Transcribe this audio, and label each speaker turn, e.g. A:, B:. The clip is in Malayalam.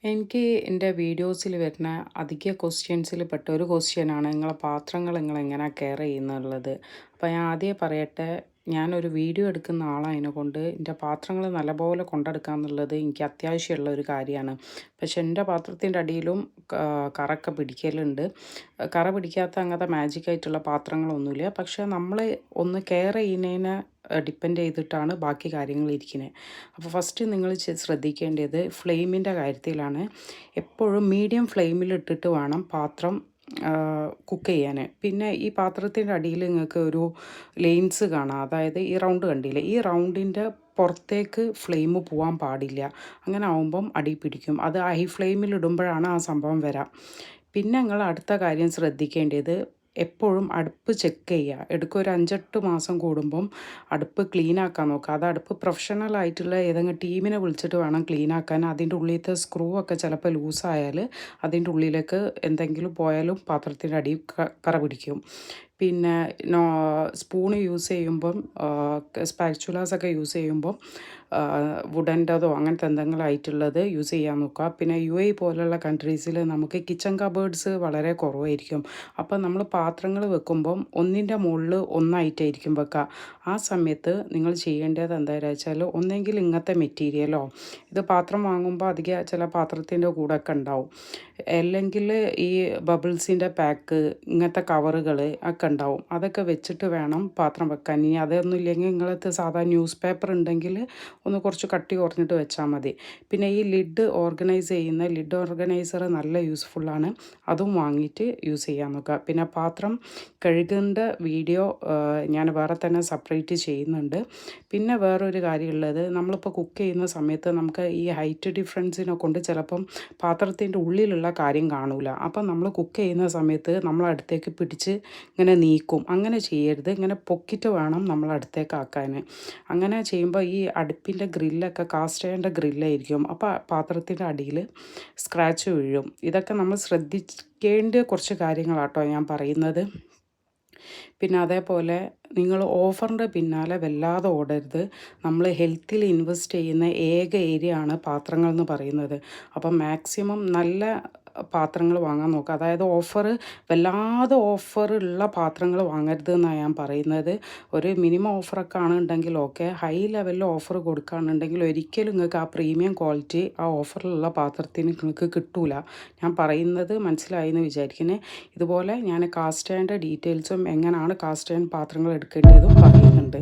A: എനിക്ക് എൻ്റെ വീഡിയോസിൽ വരുന്ന അധിക ക്വസ്റ്റ്യൻസിൽ പെട്ട ഒരു ക്വസ്റ്റ്യനാണ് നിങ്ങളെ പാത്രങ്ങൾ നിങ്ങൾ എങ്ങനെ കെയർ ചെയ്യുന്നുള്ളത്. അപ്പോൾ ഞാൻ ആദ്യമേ പറയട്ടെ, ഞാനൊരു വീഡിയോ എടുക്കുന്ന ആളതിനെ കൊണ്ട് എൻ്റെ പാത്രങ്ങൾ നല്ലപോലെ കൊണ്ടെടുക്കുക എന്നുള്ളത് എനിക്ക് അത്യാവശ്യമുള്ള ഒരു കാര്യമാണ്. പക്ഷെ എൻ്റെ പാത്രത്തിൻ്റെ അടിയിലും കറയൊക്കെ പിടിക്കലുണ്ട്. കറ പിടിക്കാത്ത അങ്ങനത്തെ മാജിക് ആയിട്ടുള്ള പാത്രങ്ങളൊന്നുമില്ല. പക്ഷെ നമ്മൾ ഒന്ന് കെയർ ചെയ്യുന്നതിനെ ഡിപ്പെൻഡ് ചെയ്തിട്ടാണ് ബാക്കി കാര്യങ്ങൾ ഇരിക്കുന്നത്. അപ്പോൾ ഫസ്റ്റ് നിങ്ങൾ ശ്രദ്ധിക്കേണ്ടത് ഫ്ലെയിമിൻ്റെ കാര്യത്തിലാണ്. എപ്പോഴും മീഡിയം ഫ്ലെയിമിൽ ഇട്ടിട്ട് വേണം പാത്രം കുക്ക് ചെയ്യാൻ. പിന്നെ ഈ പാത്രത്തിൻ്റെ അടിയിൽ നിങ്ങൾക്ക് ഒരു ലെയിൻസ് കാണാം. അതായത് ഈ റൗണ്ട് കണ്ടില്ലേ, ഈ റൗണ്ടിൻ്റെ പുറത്തേക്ക് ഫ്ലെയിം പോകാൻ പാടില്ല. അങ്ങനെ ആവുമ്പം അടി പിടിക്കും. അത് ഹൈ ഫ്ലെയിമിൽ ഇടുമ്പോഴാണ് ആ സംഭവം വരാം. പിന്നെ നിങ്ങൾ അടുത്ത കാര്യം ശ്രദ്ധിക്കേണ്ടത്, എപ്പോഴും അടുപ്പ് ചെക്ക് ചെയ്യുക. ഇടയ്ക്ക് ഒരു 5-8 മാസം കൂടുമ്പം അടുപ്പ് ക്ലീൻ ആക്കാൻ നോക്കുക. അത് അടുപ്പ് പ്രൊഫഷണൽ ആയിട്ടുള്ള ഏതെങ്കിലും ടീമിനെ വിളിച്ചിട്ട് വേണം ക്ലീൻ ആക്കാൻ. അതിൻ്റെ ഉള്ളിലത്തെ സ്ക്രൂ ഒക്കെ ചിലപ്പോൾ ലൂസായാൽ അതിൻ്റെ ഉള്ളിലേക്ക് എന്തെങ്കിലും പോയാലും പാത്രത്തിൻ്റെ അടിയിൽ കറ പിടിക്കും. പിന്നെ സ്പൂണ് യൂസ് ചെയ്യുമ്പം സ്പാച്ചുലാസൊക്കെ യൂസ് ചെയ്യുമ്പം വുഡൻ്റെതോ അങ്ങനത്തെ എന്തെങ്കിലും ആയിട്ടുള്ളത് യൂസ് ചെയ്യാൻ നോക്കുക. പിന്നെ UAE പോലുള്ള കൺട്രീസിൽ നമുക്ക് കിച്ചൺ കബേർഡ്സ് വളരെ കുറവായിരിക്കും. അപ്പം നമ്മൾ പാത്രങ്ങൾ വെക്കുമ്പം ഒന്നിൻ്റെ മുകളിൽ ഒന്നായിട്ടായിരിക്കും വെക്കുക. ആ സമയത്ത് നിങ്ങൾ ചെയ്യേണ്ടത് എന്താണെന്ന് വെച്ചാൽ, ഒന്നെങ്കിൽ ഇങ്ങനത്തെ മെറ്റീരിയലോ, ഇത് പാത്രം വാങ്ങുമ്പോൾ അധികം ചില പാത്രത്തിൻ്റെ കൂടെ ഒക്കെ ഉണ്ടാവും, അല്ലെങ്കിൽ ഈ ബബിൾസിൻ്റെ പാക്ക്, ഇങ്ങനത്തെ കവറുകൾ ഒക്കെ ഉണ്ടാവും. അതൊക്കെ വെച്ചിട്ട് വേണം പാത്രം വെക്കാൻ. ഇനി അതൊന്നും ഇല്ലെങ്കിൽ നിങ്ങളത് സാധാ ന്യൂസ് പേപ്പർ ഉണ്ടെങ്കിൽ ഒന്ന് കുറച്ച് കട്ടി കുറഞ്ഞിട്ട് വെച്ചാൽ മതി. പിന്നെ ഈ ലിഡ് ഓർഗനൈസർ നല്ല യൂസ്ഫുള്ളാണ്. അതും വാങ്ങിയിട്ട് യൂസ് ചെയ്യാൻ നോക്കുക. പിന്നെ പാത്രം കഴുകേണ്ട വീഡിയോ ഞാൻ വേറെ തന്നെ സെപ്പറേറ്റ് ചെയ്യുന്നുണ്ട്. പിന്നെ വേറൊരു കാര്യമുള്ളത്, നമ്മളിപ്പോൾ കുക്ക് ചെയ്യുന്ന സമയത്ത് നമുക്ക് ഈ ഹൈറ്റ് ഡിഫറൻസിനെ കൊണ്ട് ചിലപ്പം പാത്രത്തിൻ്റെ ഉള്ളിലുള്ള കാര്യം കാണൂല. അപ്പം നമ്മൾ കുക്ക് ചെയ്യുന്ന സമയത്ത് നമ്മളടുത്തേക്ക് പിടിച്ച് ഇങ്ങനെ നീക്കും. അങ്ങനെ ചെയ്യരുത്. ഇങ്ങനെ പൊക്കിയിട്ട് വേണം നമ്മൾ അടുത്തേക്ക് ആക്കാൻ. അങ്ങനെ ചെയ്യുമ്പോൾ ഈ അടുപ്പിൻ്റെ ഗ്രില്ലൊക്കെ കാസ്റ്റ് അയണിൻ്റെ ഗ്രില്ലായിരിക്കും. അപ്പോൾ പാത്രത്തിൻ്റെ അടിയിൽ സ്ക്രാച്ച് വീഴും. ഇതൊക്കെ നമ്മൾ ശ്രദ്ധിക്കേണ്ട കുറച്ച് കാര്യങ്ങളാട്ടോ ഞാൻ പറയുന്നത്. പിന്നെ അതേപോലെ നിങ്ങൾ ഓഫറിൻ്റെ പിന്നാലെ വല്ലാതെ ഓടരുത്. നമ്മൾ ഹെൽത്തിൽ ഇൻവെസ്റ്റ് ചെയ്യുന്ന ഏക ഏരിയ ആണ് പാത്രങ്ങൾ എന്ന് പറയുന്നത്. അപ്പം മാക്സിമം നല്ല പാത്രങ്ങൾ വാങ്ങാൻ നോക്കുക. അതായത് വല്ലാതെ ഓഫറുള്ള പാത്രങ്ങൾ വാങ്ങരുത് എന്നാണ് ഞാൻ പറയുന്നത്. ഒരു മിനിമം ഓഫറൊക്കെ ആണെന്നുണ്ടെങ്കിൽ ഓക്കെ. ഹൈ ലെവലിൽ ഓഫർ കൊടുക്കുകയാണെന്നുണ്ടെങ്കിൽ ഒരിക്കലും നിങ്ങൾക്ക് ആ പ്രീമിയം ക്വാളിറ്റി ആ ഓഫറിലുള്ള പാത്രത്തിന് നിങ്ങൾക്ക് കിട്ടൂല. ഞാൻ പറയുന്നത് മനസ്സിലായി എന്ന് വിചാരിക്കുന്നത്. ഇതുപോലെ ഞാൻ കാസ്റ്റ് അയണിൻ്റെ ഡീറ്റെയിൽസും എങ്ങനെയാണ് കാസ്റ്റ് അയൺ പാത്രങ്ങൾ എടുക്കേണ്ടതും പറയുന്നുണ്ട്.